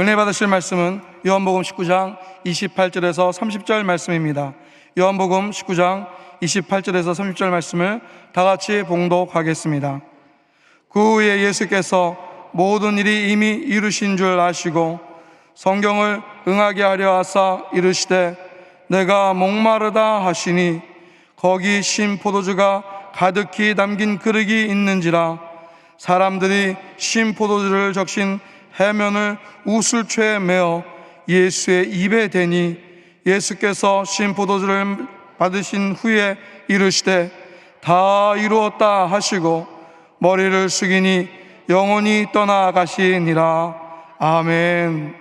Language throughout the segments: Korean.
은혜 받으실 말씀은 요한복음 19장 28절에서 30절 말씀입니다. 요한복음 19장 28절에서 30절 말씀을 다 같이 봉독하겠습니다. 그 후에 예수께서 모든 일이 이미 이루신 줄 아시고 성경을 응하게 하려 하사 이르시되 내가 목마르다 하시니 거기 신 포도주가 가득히 담긴 그릇이 있는지라 사람들이 신 포도주를 적신 해면을 우슬초에 메어 예수의 입에 대니 예수께서 신 포도주를 받으신 후에 이르시되 다 이루었다 하시고 머리를 숙이니 영혼이 떠나가시니라. 아멘.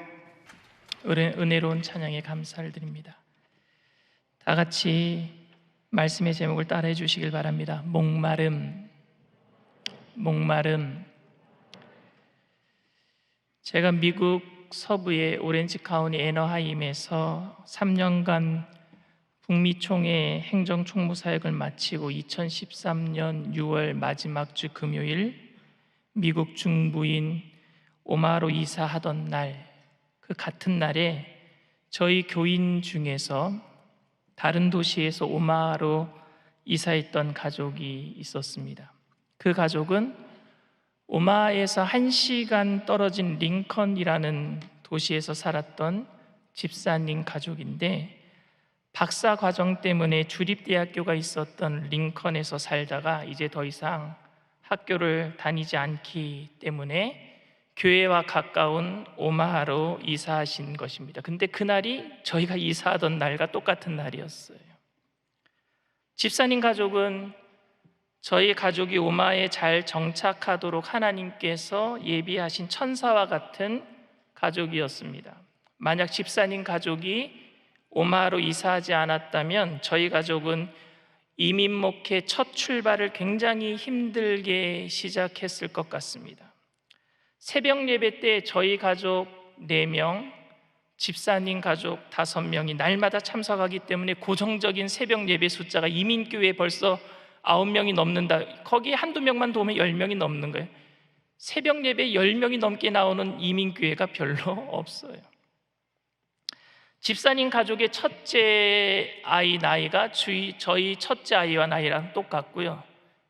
은혜로운 찬양에 감사를 드립니다. 다 같이 말씀의 제목을 따라해 주시길 바랍니다. 목마름, 목마름. 제가 미국 서부의 오렌지 카운티 애너하임에서 3년간 북미 총회 행정 총무 사역을 마치고 2013년 6월 마지막 주 금요일 미국 중부인 오마하로 이사하던 날, 그 같은 날에 저희 교인 중에서 다른 도시에서 오마하로 이사했던 가족이 있었습니다. 그 가족은 오마하에서 1시간 떨어진 링컨이라는 도시에서 살았던 집사님 가족인데 박사 과정 때문에 주립대학교가 있었던 링컨에서 살다가 이제 더 이상 학교를 다니지 않기 때문에 교회와 가까운 오마하로 이사하신 것입니다. 근데 그날이 저희가 이사하던 날과 똑같은 날이었어요. 집사님 가족은 저희 가족이 오마하에 잘 정착하도록 하나님께서 예비하신 천사와 같은 가족이었습니다. 만약 집사님 가족이 오마하로 이사하지 않았다면 저희 가족은 이민 목회 첫 출발을 굉장히 힘들게 시작했을 것 같습니다. 새벽 예배 때 저희 가족 4명, 집사님 가족 5명이 날마다 참석하기 때문에 고정적인 새벽 예배 숫자가 이민교회에 벌써 9명이 넘는다. 거기에 한두 명만 도우면 10명이 넘는 거예요. 새벽 예배 10명이 넘게 나오는 이민교회가 별로 없어요. 집사님 가족의 첫째 아이 나이가 저희 첫째 아이와 나이랑 똑같고요.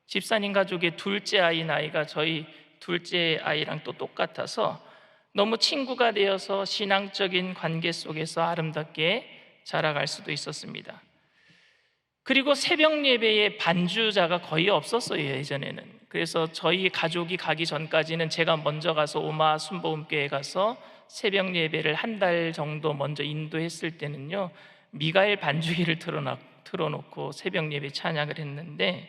집사님 가족의 둘째 아이 나이가 저희 둘째 아이랑 또 똑같아서 너무 친구가 되어서 신앙적인 관계 속에서 아름답게 자라갈 수도 있었습니다. 그리고 새벽 예배에 반주자가 거의 없었어요, 예전에는. 그래서 저희 가족이 가기 전까지는 제가 먼저 가서 오마하 순복음교회에 가서 새벽 예배를 한 달 정도 먼저 인도했을 때는요, 미가엘 반주기를 틀어놓고 새벽 예배 찬양을 했는데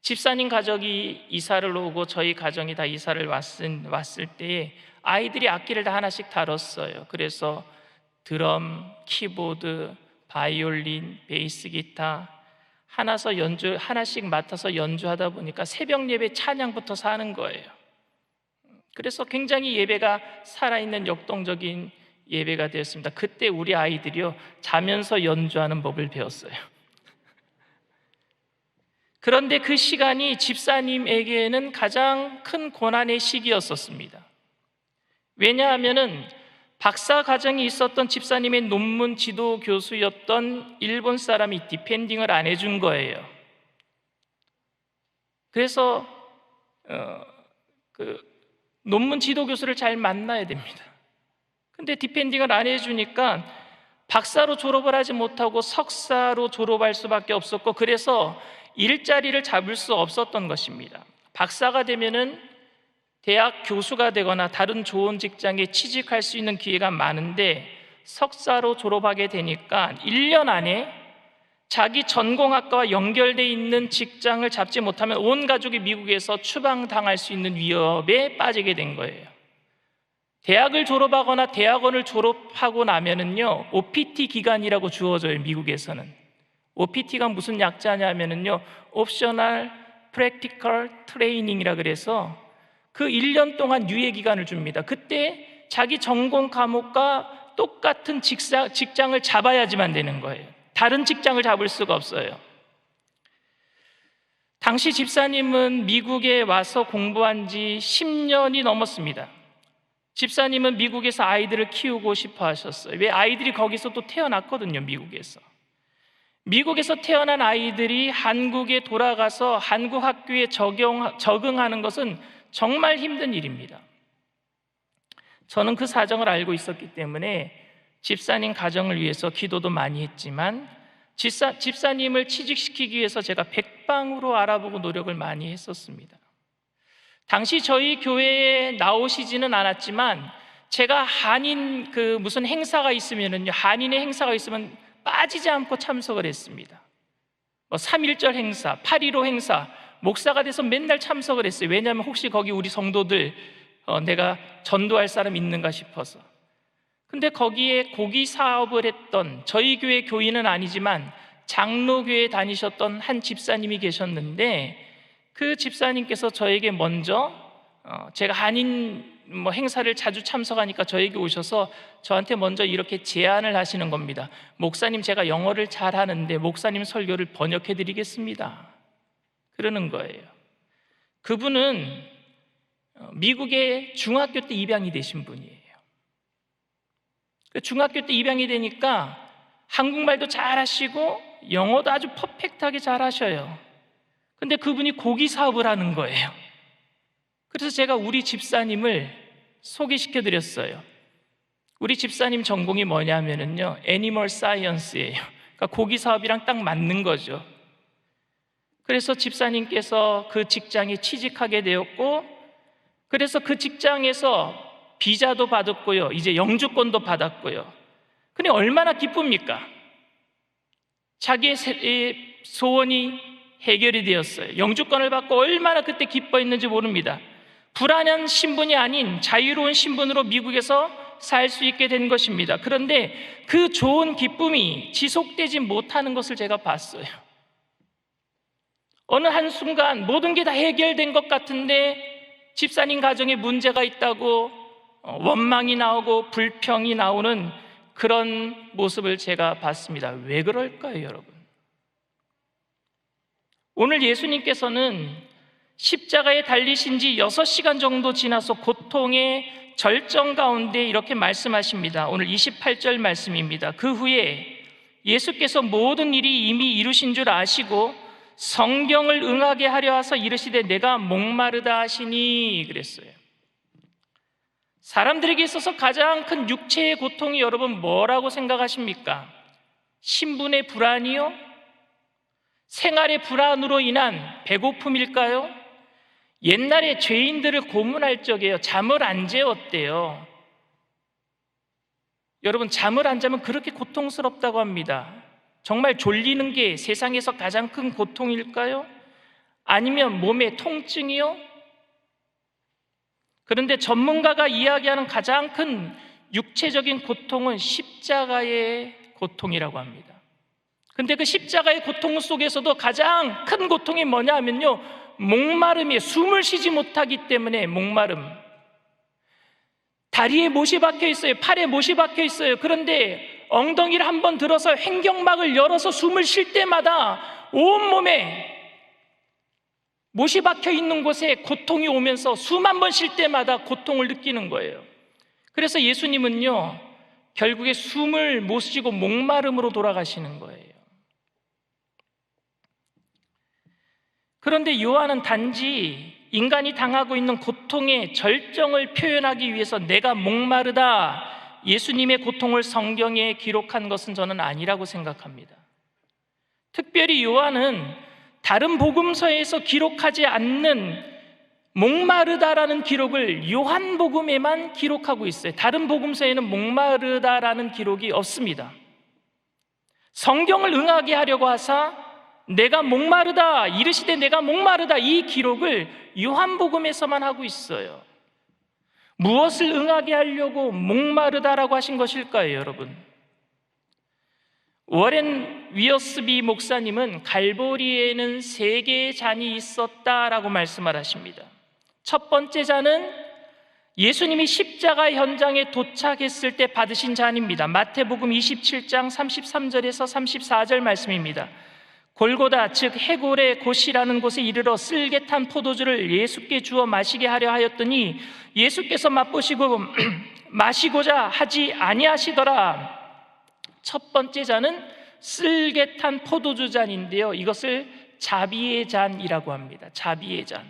집사님 가족이 이사를 오고 저희 가정이 다 이사를 왔을 때에 아이들이 악기를 다 하나씩 다뤘어요. 그래서 드럼, 키보드, 바이올린, 베이스 기타 하나씩 맡아서 연주하다 보니까 새벽 예배 찬양부터 사는 거예요. 그래서 굉장히 예배가 살아있는 역동적인 예배가 되었습니다. 그때 우리 아이들이요, 자면서 연주하는 법을 배웠어요. 그런데 그 시간이 집사님에게는 가장 큰 고난의 시기였었습니다. 왜냐하면은 박사 과정이 있었던 집사님의 논문 지도 교수였던 일본 사람이 디펜딩을 안 해준 거예요. 그래서 논문 지도 교수를 잘 만나야 됩니다. 근데 디펜딩을 안 해주니까 박사로 졸업을 하지 못하고 석사로 졸업할 수밖에 없었고, 그래서 일자리를 잡을 수 없었던 것입니다. 박사가 되면은 대학 교수가 되거나 다른 좋은 직장에 취직할 수 있는 기회가 많은데 석사로 졸업하게 되니까 1년 안에 자기 전공학과와 연결되어 있는 직장을 잡지 못하면 온 가족이 미국에서 추방당할 수 있는 위협에 빠지게 된 거예요. 대학을 졸업하거나 대학원을 졸업하고 나면은요, OPT 기간이라고 주어져요, 미국에서는. OPT가 무슨 약자냐면은요, Optional Practical Training이라 그래서 그 1년 동안 유예 기간을 줍니다. 그때 자기 전공 과목과 똑같은 직장을 잡아야지만 되는 거예요. 다른 직장을 잡을 수가 없어요. 당시 집사님은 미국에 와서 공부한 지 10년이 넘었습니다. 집사님은 미국에서 아이들을 키우고 싶어 하셨어요. 왜? 아이들이 거기서 또 태어났거든요, 미국에서. 미국에서 태어난 아이들이 한국에 돌아가서 한국 학교에 적응하는 것은 정말 힘든 일입니다. 저는 그 사정을 알고 있었기 때문에 집사님 가정을 위해서 기도도 많이 했지만 집사님을 취직시키기 위해서 제가 백방으로 알아보고 노력을 많이 했었습니다. 당시 저희 교회에 나오시지는 않았지만 제가 한인 무슨 행사가 있으면은요, 한인의 행사가 있으면 빠지지 않고 참석을 했습니다. 3.1절 행사, 8.15 행사, 목사가 돼서 맨날 참석을 했어요. 왜냐하면 혹시 거기 우리 성도들 내가 전도할 사람 있는가 싶어서. 근데 거기에 고기 사업을 했던 저희 교회 교인은 아니지만 장로교회 다니셨던 한 집사님이 계셨는데 그 집사님께서 저에게 먼저 제가 한인 행사를 자주 참석하니까 저에게 오셔서 저한테 먼저 이렇게 제안을 하시는 겁니다. 목사님, 제가 영어를 잘하는데 목사님 설교를 번역해 드리겠습니다. 그러는 거예요. 그분은 미국의 중학교 때 입양이 되신 분이에요. 중학교 때 입양이 되니까 한국말도 잘하시고 영어도 아주 퍼펙트하게 잘하셔요. 근데 그분이 고기 사업을 하는 거예요. 그래서 제가 우리 집사님을 소개시켜 드렸어요. 우리 집사님 전공이 뭐냐면요, 애니멀 사이언스예요. 그러니까 고기 사업이랑 딱 맞는 거죠. 그래서 집사님께서 그 직장에 취직하게 되었고, 그래서 그 직장에서 비자도 받았고요, 이제 영주권도 받았고요. 근데 얼마나 기쁩니까? 자기의 소원이 해결이 되었어요. 영주권을 받고 얼마나 그때 기뻐했는지 모릅니다. 불안한 신분이 아닌 자유로운 신분으로 미국에서 살 수 있게 된 것입니다. 그런데 그 좋은 기쁨이 지속되지 못하는 것을 제가 봤어요. 어느 한순간 모든 게 다 해결된 것 같은데 집사님 가정에 문제가 있다고 원망이 나오고 불평이 나오는 그런 모습을 제가 봤습니다. 왜 그럴까요, 여러분? 오늘 예수님께서는 십자가에 달리신 지 6시간 정도 지나서 고통의 절정 가운데 이렇게 말씀하십니다. 오늘 28절 말씀입니다. 그 후에 예수께서 모든 일이 이미 이루신 줄 아시고 성경을 응하게 하려 하사 이르시되 내가 목마르다 하시니 그랬어요. 사람들에게 있어서 가장 큰 육체의 고통이 여러분 뭐라고 생각하십니까? 신분의 불안이요? 생활의 불안으로 인한 배고픔일까요? 옛날에 죄인들을 고문할 적에요, 잠을 안 재웠대요. 여러분, 잠을 안 자면 그렇게 고통스럽다고 합니다. 정말 졸리는 게 세상에서 가장 큰 고통일까요? 아니면 몸의 통증이요? 그런데 전문가가 이야기하는 가장 큰 육체적인 고통은 십자가의 고통이라고 합니다. 근데 그 십자가의 고통 속에서도 가장 큰 고통이 뭐냐 하면요, 목마름이에요. 숨을 쉬지 못하기 때문에 목마름. 다리에 못이 박혀 있어요. 팔에 못이 박혀 있어요. 그런데 엉덩이를 한번 들어서 횡격막을 열어서 숨을 쉴 때마다 온몸에 못이 박혀 있는 곳에 고통이 오면서 숨 한 번 쉴 때마다 고통을 느끼는 거예요. 그래서 예수님은요, 결국에 숨을 못 쉬고 목마름으로 돌아가시는 거예요. 그런데 요한은 단지 인간이 당하고 있는 고통의 절정을 표현하기 위해서 내가 목마르다, 예수님의 고통을 성경에 기록한 것은 저는 아니라고 생각합니다. 특별히 요한은 다른 복음서에서 기록하지 않는 목마르다라는 기록을 요한복음에만 기록하고 있어요. 다른 복음서에는 목마르다라는 기록이 없습니다. 성경을 응하게 하려고 하사 내가 목마르다, 이르시되 내가 목마르다, 이 기록을 요한복음에서만 하고 있어요. 무엇을 응하게 하려고 목마르다라고 하신 것일까요, 여러분? 워렌 위어스비 목사님은 갈보리에는 3개의 잔이 있었다라고 말씀을 하십니다. 첫 번째 잔은 예수님이 십자가 현장에 도착했을 때 받으신 잔입니다. 마태복음 27장 33절에서 34절 말씀입니다. 골고다 즉 해골의 곳이라는 곳에 이르러 쓸개 탄 포도주를 예수께 주어 마시게 하려 하였더니 예수께서 맛보시고 마시고자 하지 아니하시더라. 첫 번째 잔은 쓸개 탄 포도주 잔인데요, 이것을 자비의 잔이라고 합니다. 자비의 잔.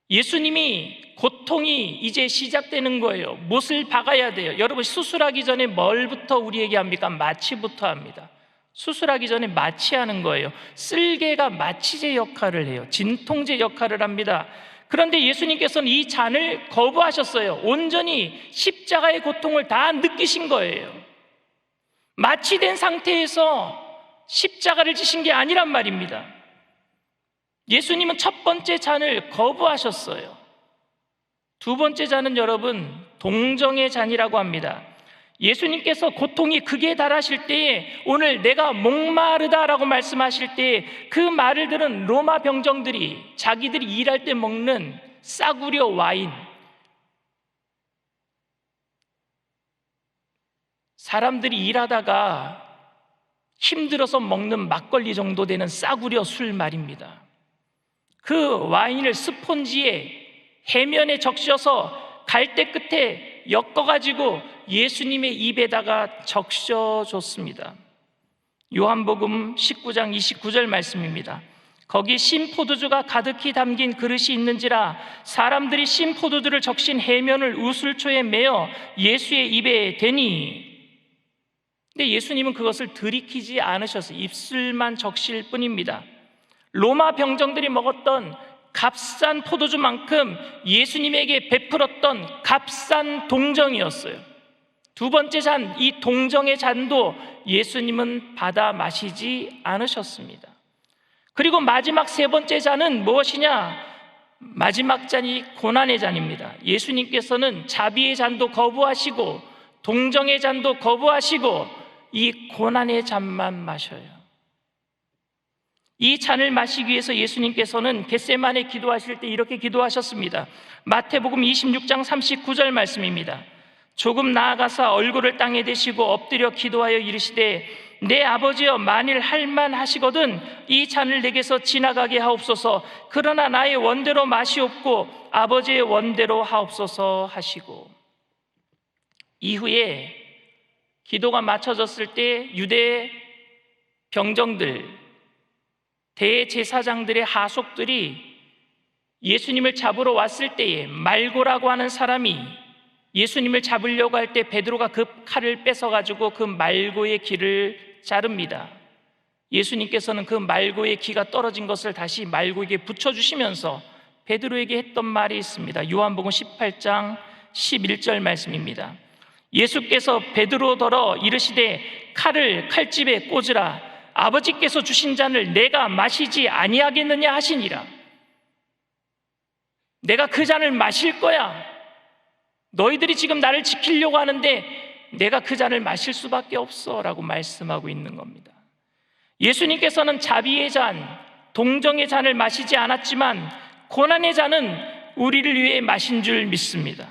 예수님이 고통이 이제 시작되는 거예요. 못을 박아야 돼요. 여러분, 수술하기 전에 뭘부터 우리에게 합니까? 마취부터 합니다. 수술하기 전에 마취하는 거예요. 쓸개가 마취제 역할을 해요. 진통제 역할을 합니다. 그런데 예수님께서는 이 잔을 거부하셨어요. 온전히 십자가의 고통을 다 느끼신 거예요. 마취된 상태에서 십자가를 지신 게 아니란 말입니다. 예수님은 첫 번째 잔을 거부하셨어요. 두 번째 잔은 여러분, 동정의 잔이라고 합니다. 예수님께서 고통이 극에 달하실 때에 오늘 내가 목마르다라고 말씀하실 때에 그 말을 들은 로마 병정들이 자기들이 일할 때 먹는 싸구려 와인, 사람들이 일하다가 힘들어서 먹는 막걸리 정도 되는 싸구려 술 말입니다. 그 와인을 스폰지에 해면에 적셔서 갈대 끝에 엮어가지고 예수님의 입에다가 적셔줬습니다. 요한복음 19장 29절 말씀입니다. 거기 신포도주가 가득히 담긴 그릇이 있는지라 사람들이 신포도주를 적신 해면을 우슬초에 매어 예수의 입에 대니. 근데 예수님은 그것을 들이키지 않으셨어요. 입술만 적실 뿐입니다. 로마 병정들이 먹었던 값싼 포도주만큼 예수님에게 베풀었던 값싼 동정이었어요. 두 번째 잔, 이 동정의 잔도 예수님은 받아 마시지 않으셨습니다. 그리고 마지막 세 번째 잔은 무엇이냐? 마지막 잔이 고난의 잔입니다. 예수님께서는 자비의 잔도 거부하시고 동정의 잔도 거부하시고 이 고난의 잔만 마셔요. 이 잔을 마시기 위해서 예수님께서는 겟세마네 기도하실 때 이렇게 기도하셨습니다. 마태복음 26장 39절 말씀입니다. 조금 나아가사 얼굴을 땅에 대시고 엎드려 기도하여 이르시되 내 아버지여, 만일 할만하시거든 이 잔을 내게서 지나가게 하옵소서. 그러나 나의 원대로 마시옵고 아버지의 원대로 하옵소서 하시고, 이후에 기도가 마쳐졌을 때 유대 병정들, 대제사장들의 하속들이 예수님을 잡으러 왔을 때에 말고라고 하는 사람이 예수님을 잡으려고 할 때 베드로가 그 칼을 뺏어가지고 그 말고의 귀를 자릅니다. 예수님께서는 그 말고의 귀가 떨어진 것을 다시 말고에게 붙여주시면서 베드로에게 했던 말이 있습니다. 요한복음 18장 11절 말씀입니다. 예수께서 베드로더러 이르시되 칼을 칼집에 꽂으라. 아버지께서 주신 잔을 내가 마시지 아니하겠느냐 하시니라. 내가 그 잔을 마실 거야. 너희들이 지금 나를 지키려고 하는데 내가 그 잔을 마실 수밖에 없어 라고 말씀하고 있는 겁니다. 예수님께서는 자비의 잔, 동정의 잔을 마시지 않았지만 고난의 잔은 우리를 위해 마신 줄 믿습니다.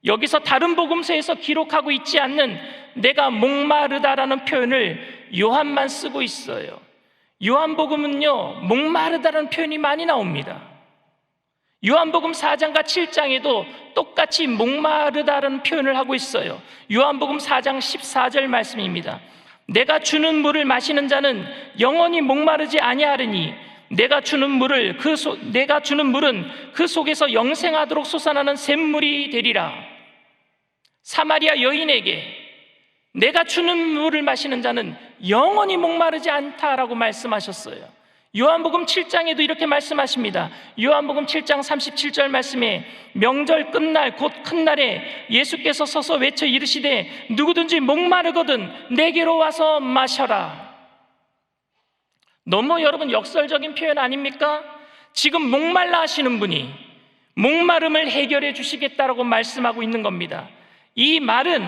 여기서 다른 복음서에서 기록하고 있지 않는 내가 목마르다라는 표현을 요한만 쓰고 있어요. 요한복음은요, 목마르다라는 표현이 많이 나옵니다. 요한복음 4장과 7장에도 똑같이 목마르다라는 표현을 하고 있어요. 요한복음 4장 14절 말씀입니다. 내가 주는 물을 마시는 자는 영원히 목마르지 아니하리니 내가 주는 물은 그 속에서 영생하도록 솟아나는 샘물이 되리라. 사마리아 여인에게 내가 주는 물을 마시는 자는 영원히 목마르지 않다라고 말씀하셨어요. 요한복음 7장에도 이렇게 말씀하십니다. 요한복음 7장 37절 말씀에 명절 끝날 곧 큰 날에 예수께서 서서 외쳐 이르시되 누구든지 목마르거든 내게로 와서 마셔라. 너무 여러분 역설적인 표현 아닙니까? 지금 목말라 하시는 분이 목마름을 해결해 주시겠다라고 말씀하고 있는 겁니다. 이 말은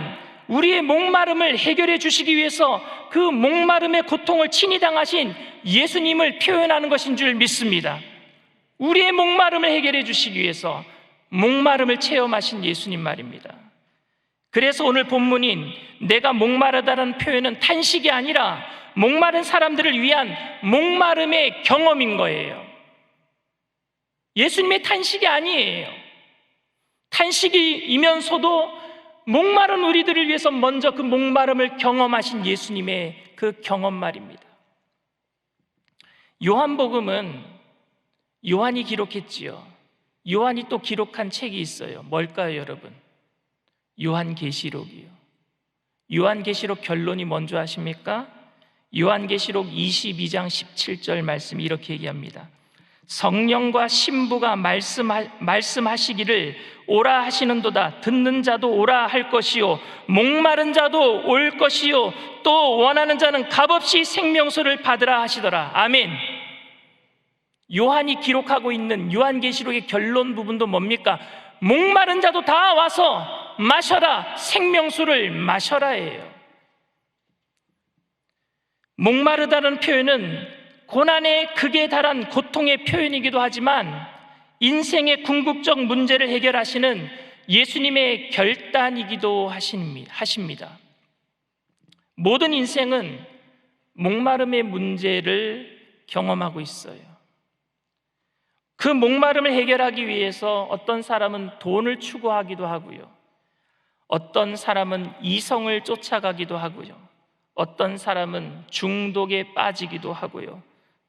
우리의 목마름을 해결해 주시기 위해서 그 목마름의 고통을 친히 당하신 예수님을 표현하는 것인 줄 믿습니다. 우리의 목마름을 해결해 주시기 위해서 목마름을 체험하신 예수님 말입니다. 그래서 오늘 본문인 내가 목마르다는 표현은 탄식이 아니라 목마른 사람들을 위한 목마름의 경험인 거예요. 예수님의 탄식이 아니에요. 탄식이면서도 목마른 우리들을 위해서 먼저 그 목마름을 경험하신 예수님의 그 경험 말입니다. 요한복음은 요한이 기록했지요. 요한이 또 기록한 책이 있어요. 뭘까요, 여러분? 요한계시록이요. 요한계시록 결론이 뭔지 아십니까? 요한계시록 22장 17절 말씀이 이렇게 얘기합니다. 성령과 신부가 말씀하시기를 오라 하시는도다. 듣는 자도 오라 할 것이요 목마른 자도 올 것이요 또 원하는 자는 값없이 생명수를 받으라 하시더라. 아멘. 요한이 기록하고 있는 요한계시록의 결론 부분도 뭡니까? 목마른 자도 다 와서 마셔라, 생명수를 마셔라예요. 목마르다는 표현은 고난의 극에 달한 고통의 표현이기도 하지만 인생의 궁극적 문제를 해결하시는 예수님의 결단이기도 하십니다. 모든 인생은 목마름의 문제를 경험하고 있어요. 그 목마름을 해결하기 위해서 어떤 사람은 돈을 추구하기도 하고요, 어떤 사람은 이성을 쫓아가기도 하고요, 어떤 사람은 중독에 빠지기도 하고요,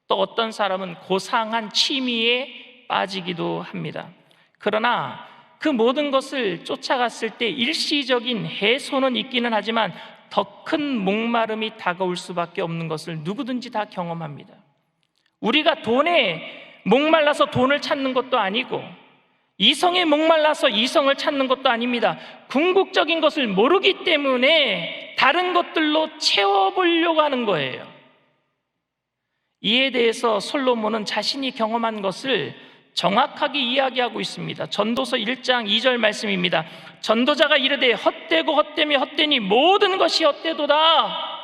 또 어떤 사람은 고상한 취미에 빠지기도 합니다. 그러나 그 모든 것을 쫓아갔을 때 일시적인 해소는 있기는 하지만 더 큰 목마름이 다가올 수밖에 없는 것을 누구든지 다 경험합니다. 우리가 돈에 목말라서 돈을 찾는 것도 아니고 이성에 목말라서 이성을 찾는 것도 아닙니다. 궁극적인 것을 모르기 때문에 다른 것들로 채워보려고 하는 거예요. 이에 대해서 솔로몬은 자신이 경험한 것을 정확하게 이야기하고 있습니다. 전도서 1장 2절 말씀입니다. 전도자가 이르되 헛되고 헛되며 헛되니 모든 것이 헛되도다.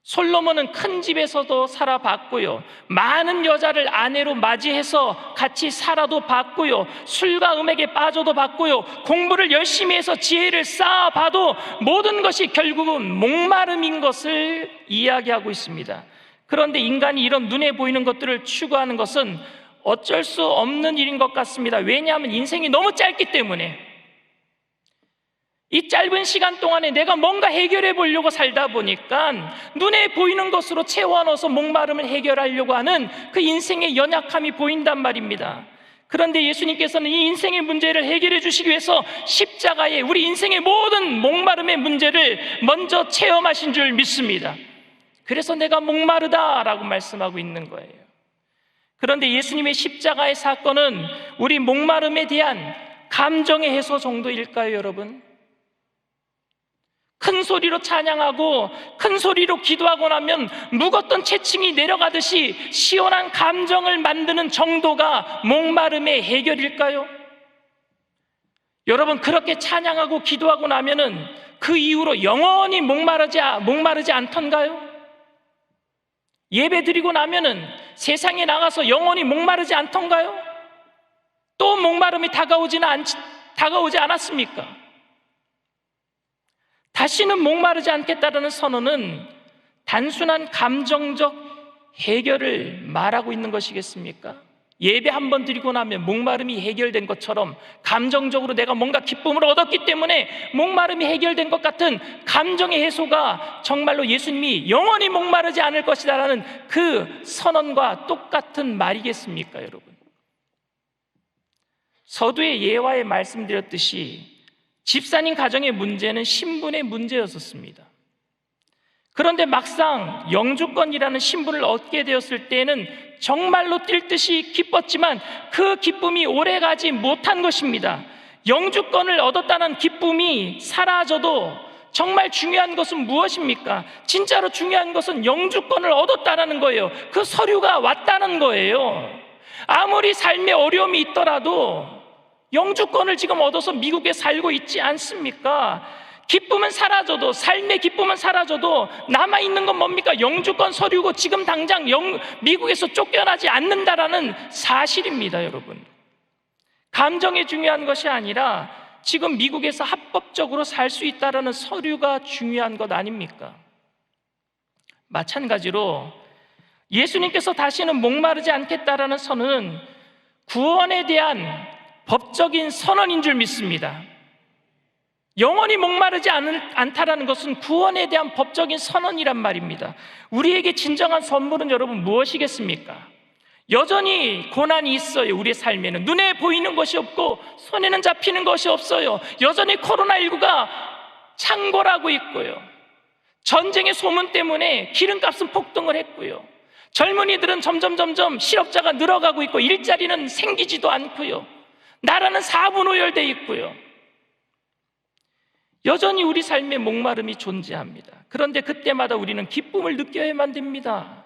솔로몬은 큰 집에서도 살아봤고요, 많은 여자를 아내로 맞이해서 같이 살아도 봤고요, 술과 음악에 빠져도 봤고요, 공부를 열심히 해서 지혜를 쌓아봐도 모든 것이 결국은 목마름인 것을 이야기하고 있습니다. 그런데 인간이 이런 눈에 보이는 것들을 추구하는 것은 어쩔 수 없는 일인 것 같습니다. 왜냐하면 인생이 너무 짧기 때문에. 이 짧은 시간 동안에 내가 뭔가 해결해 보려고 살다 보니까 눈에 보이는 것으로 채워 넣어서 목마름을 해결하려고 하는 그 인생의 연약함이 보인단 말입니다. 그런데 예수님께서는 이 인생의 문제를 해결해 주시기 위해서 십자가에 우리 인생의 모든 목마름의 문제를 먼저 체험하신 줄 믿습니다. 그래서 내가 목마르다라고 말씀하고 있는 거예요. 그런데 예수님의 십자가의 사건은 우리 목마름에 대한 감정의 해소 정도일까요, 여러분? 큰 소리로 찬양하고 큰 소리로 기도하고 나면 묵었던 채층이 내려가듯이 시원한 감정을 만드는 정도가 목마름의 해결일까요? 여러분, 그렇게 찬양하고 기도하고 나면은 그 이후로 영원히 목마르지 않던가요? 예배 드리고 나면은 세상에 나가서 영원히 목마르지 않던가요? 또 목마름이 다가오지 않았습니까? 다시는 목마르지 않겠다라는 선언은 단순한 감정적 해결을 말하고 있는 것이겠습니까? 예배 한 번 드리고 나면 목마름이 해결된 것처럼 감정적으로 내가 뭔가 기쁨을 얻었기 때문에 목마름이 해결된 것 같은 감정의 해소가 정말로 예수님이 영원히 목마르지 않을 것이다라는 그 선언과 똑같은 말이겠습니까, 여러분? 서두에 예화에 말씀드렸듯이 집사님 가정의 문제는 신분의 문제였었습니다. 그런데 막상 영주권이라는 신분을 얻게 되었을 때는 정말로 뛸 듯이 기뻤지만 그 기쁨이 오래가지 못한 것입니다. 영주권을 얻었다는 기쁨이 사라져도 정말 중요한 것은 무엇입니까? 진짜로 중요한 것은 영주권을 얻었다는 거예요. 그 서류가 왔다는 거예요. 아무리 삶에 어려움이 있더라도 영주권을 지금 얻어서 미국에 살고 있지 않습니까? 기쁨은 사라져도, 삶의 기쁨은 사라져도 남아있는 건 뭡니까? 영주권 서류고 지금 당장 미국에서 쫓겨나지 않는다라는 사실입니다, 여러분. 감정이 중요한 것이 아니라 지금 미국에서 합법적으로 살 수 있다는 서류가 중요한 것 아닙니까? 마찬가지로 예수님께서 다시는 목마르지 않겠다라는 선언은 구원에 대한 법적인 선언인 줄 믿습니다. 영원히 목마르지 않다라는 것은 구원에 대한 법적인 선언이란 말입니다. 우리에게 진정한 선물은 여러분 무엇이겠습니까? 여전히 고난이 있어요. 우리의 삶에는 눈에 보이는 것이 없고 손에는 잡히는 것이 없어요. 여전히 코로나19가 창궐하고 있고요. 전쟁의 소문 때문에 기름값은 폭등을 했고요. 젊은이들은 점점 실업자가 늘어가고 있고 일자리는 생기지도 않고요. 나라는 사분오열돼 있고요. 여전히 우리 삶에 목마름이 존재합니다. 그런데 그때마다 우리는 기쁨을 느껴야만 됩니다.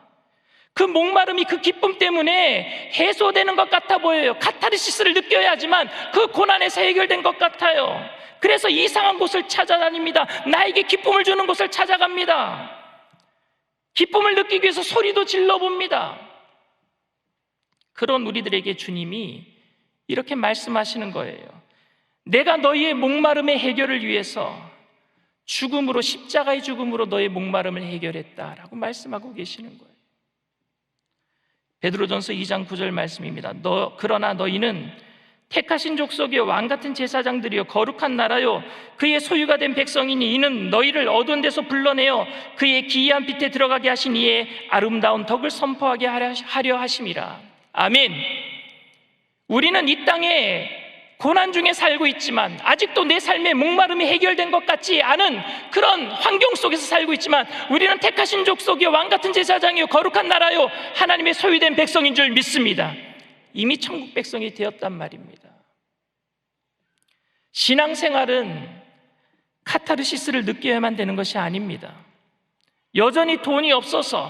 그 목마름이 그 기쁨 때문에 해소되는 것 같아 보여요. 카타르시스를 느껴야 하지만 그 고난에서 해결된 것 같아요. 그래서 이상한 곳을 찾아다닙니다. 나에게 기쁨을 주는 곳을 찾아갑니다. 기쁨을 느끼기 위해서 소리도 질러봅니다. 그런 우리들에게 주님이 이렇게 말씀하시는 거예요. 내가 너희의 목마름의 해결을 위해서 죽음으로, 십자가의 죽음으로 너의 목마름을 해결했다라고 말씀하고 계시는 거예요. 베드로전서 2장 9절 말씀입니다. 그러나 너희는 택하신 족속의 왕같은 제사장들이요 거룩한 나라요 그의 소유가 된 백성이니 이는 너희를 어두운 데서 불러내어 그의 기이한 빛에 들어가게 하신 이의 아름다운 덕을 선포하게 하려 하심이라. 아멘. 우리는 이 땅에 고난 중에 살고 있지만 아직도 내 삶의 목마름이 해결된 것 같지 않은 그런 환경 속에서 살고 있지만 우리는 택하신 족속이요 왕같은 제사장이요 거룩한 나라요 하나님의 소유된 백성인 줄 믿습니다. 이미 천국 백성이 되었단 말입니다. 신앙생활은 카타르시스를 느껴야만 되는 것이 아닙니다. 여전히 돈이 없어서,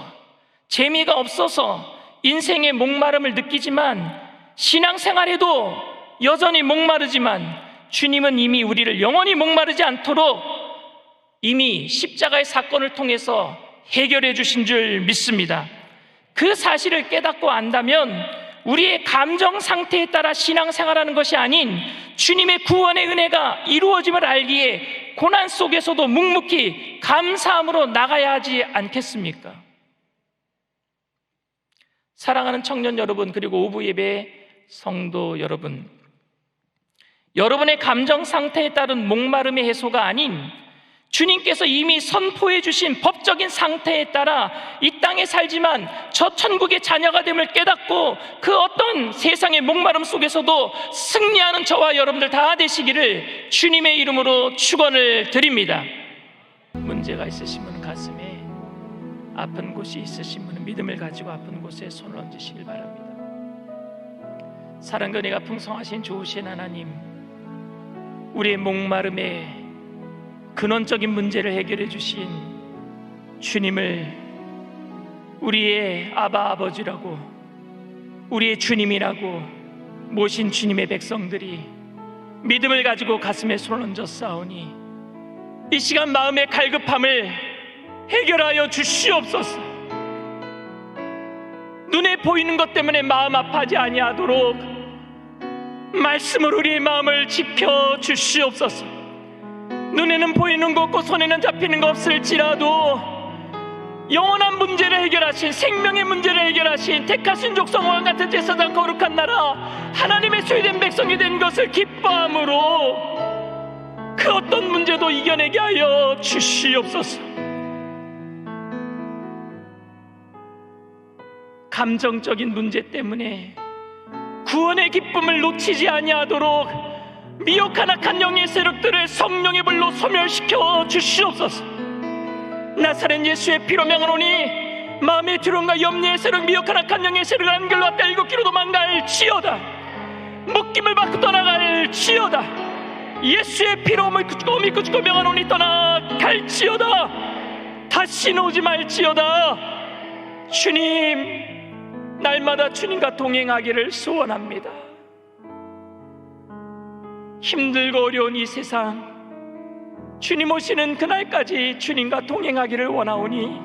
재미가 없어서 인생의 목마름을 느끼지만, 신앙생활에도 여전히 목마르지만 주님은 이미 우리를 영원히 목마르지 않도록 이미 십자가의 사건을 통해서 해결해 주신 줄 믿습니다. 그 사실을 깨닫고 안다면 우리의 감정 상태에 따라 신앙생활하는 것이 아닌 주님의 구원의 은혜가 이루어짐을 알기에 고난 속에서도 묵묵히 감사함으로 나가야 하지 않겠습니까? 사랑하는 청년 여러분, 그리고 오부 예배 성도 여러분, 여러분의 감정 상태에 따른 목마름의 해소가 아닌 주님께서 이미 선포해 주신 법적인 상태에 따라 이 땅에 살지만 저 천국의 자녀가 됨을 깨닫고 그 어떤 세상의 목마름 속에서도 승리하는 저와 여러분들 다 되시기를 주님의 이름으로 축원을 드립니다. 문제가 있으신 분은 가슴에, 아픈 곳이 있으신 분은 믿음을 가지고 아픈 곳에 손을 얹으시길 바랍니다. 사랑과 은혜가 풍성하신 좋으신 하나님, 우리의 목마름에 근원적인 문제를 해결해 주신 주님을 우리의 아바 아버지라고, 우리의 주님이라고 모신 주님의 백성들이 믿음을 가지고 가슴에 손을 얹어 싸우니 이 시간 마음의 갈급함을 해결하여 주시옵소서. 눈에 보이는 것 때문에 마음 아파하지 아니하도록 말씀으로 우리의 마음을 지켜 주시옵소서. 눈에는 보이는 것 없고 손에는 잡히는 것 없을지라도 영원한 문제를 해결하신, 생명의 문제를 해결하신 택하신 족속과 같은 제사장 거룩한 나라 하나님의 소유된 백성이 된 것을 기뻐함으로 그 어떤 문제도 이겨내게 하여 주시옵소서. 감정적인 문제 때문에 구원의 기쁨을 놓치지 아니하도록 미혹한 악한 영의 세력들을 성령의 불로 소멸시켜 주시옵소서. 나사렛 예수의 피로 명하노니 마음의 두려움과 염려의 세력, 미혹한 악한 영의 세력을 안결로 왔다 일곱 기로 도망갈지어다. 묶임을 받고 떠나갈지어다. 예수의 피로 믿고 죽고 명하노니 떠나갈지어다. 다시는 오지 말지어다. 주님, 날마다 주님과 동행하기를 소원합니다. 힘들고 어려운 이 세상, 주님 오시는 그날까지 주님과 동행하기를 원하오니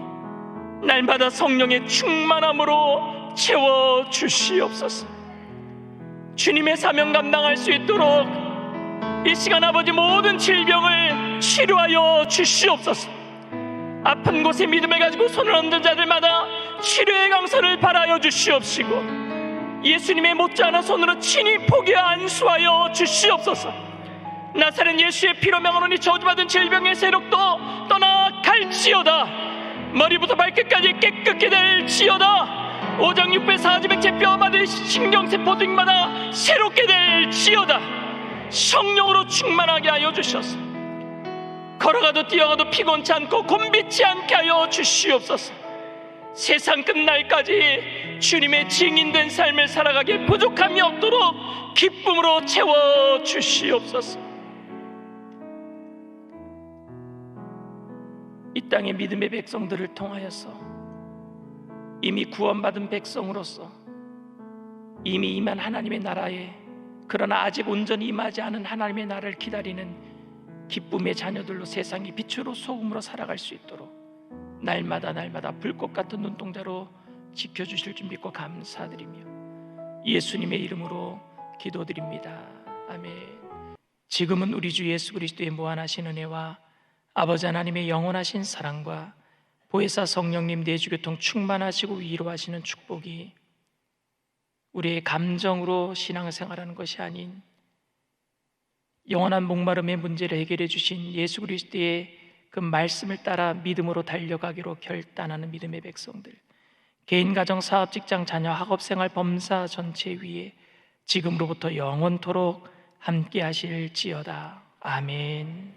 날마다 성령의 충만함으로 채워주시옵소서. 주님의 사명 감당할 수 있도록 이 시간 아버지 모든 질병을 치료하여 주시옵소서. 아픈 곳에 믿음을 가지고 손을 얹는 자들마다 치료의 강선을 바라여 주시옵시고, 예수님의 못지않은 손으로 친히 포기하여 안수하여 주시옵소서. 나사렛 예수의 피로 명하노니 저주받은 질병의 세력도 떠나갈지어다. 머리부터 발끝까지 깨끗게 될지어다. 오장육부 사지백체 뼈마다 신경세포 등마다 새롭게 될지어다. 성령으로 충만하게 하여 주셔서 걸어가도 뛰어가도 피곤치 않고 곤비치 않게 하여 주시옵소서. 세상 끝날까지 주님의 증인된 삶을 살아가길 부족함이 없도록 기쁨으로 채워 주시옵소서. 이 땅의 믿음의 백성들을 통하여서 이미 구원받은 백성으로서 이미 임한 하나님의 나라에, 그러나 아직 온전히 임하지 않은 하나님의 나라를 기다리는 기쁨의 자녀들로 세상의 빛으로 소금으로 살아갈 수 있도록 날마다 불꽃 같은 눈동자로 지켜주실 줄 믿고 감사드리며 예수님의 이름으로 기도드립니다. 아멘. 지금은 우리 주 예수 그리스도의 무한하신 은혜와 아버지 하나님의 영원하신 사랑과 보혜사 성령님 내주교통 충만하시고 위로하시는 축복이 우리의 감정으로 신앙생활하는 것이 아닌 영원한 목마름의 문제를 해결해 주신 예수 그리스도의 그 말씀을 따라 믿음으로 달려가기로 결단하는 믿음의 백성들, 개인, 가정, 사업, 직장, 자녀, 학업생활, 범사 전체 위에 지금으로부터 영원토록 함께 하실지어다. 아멘.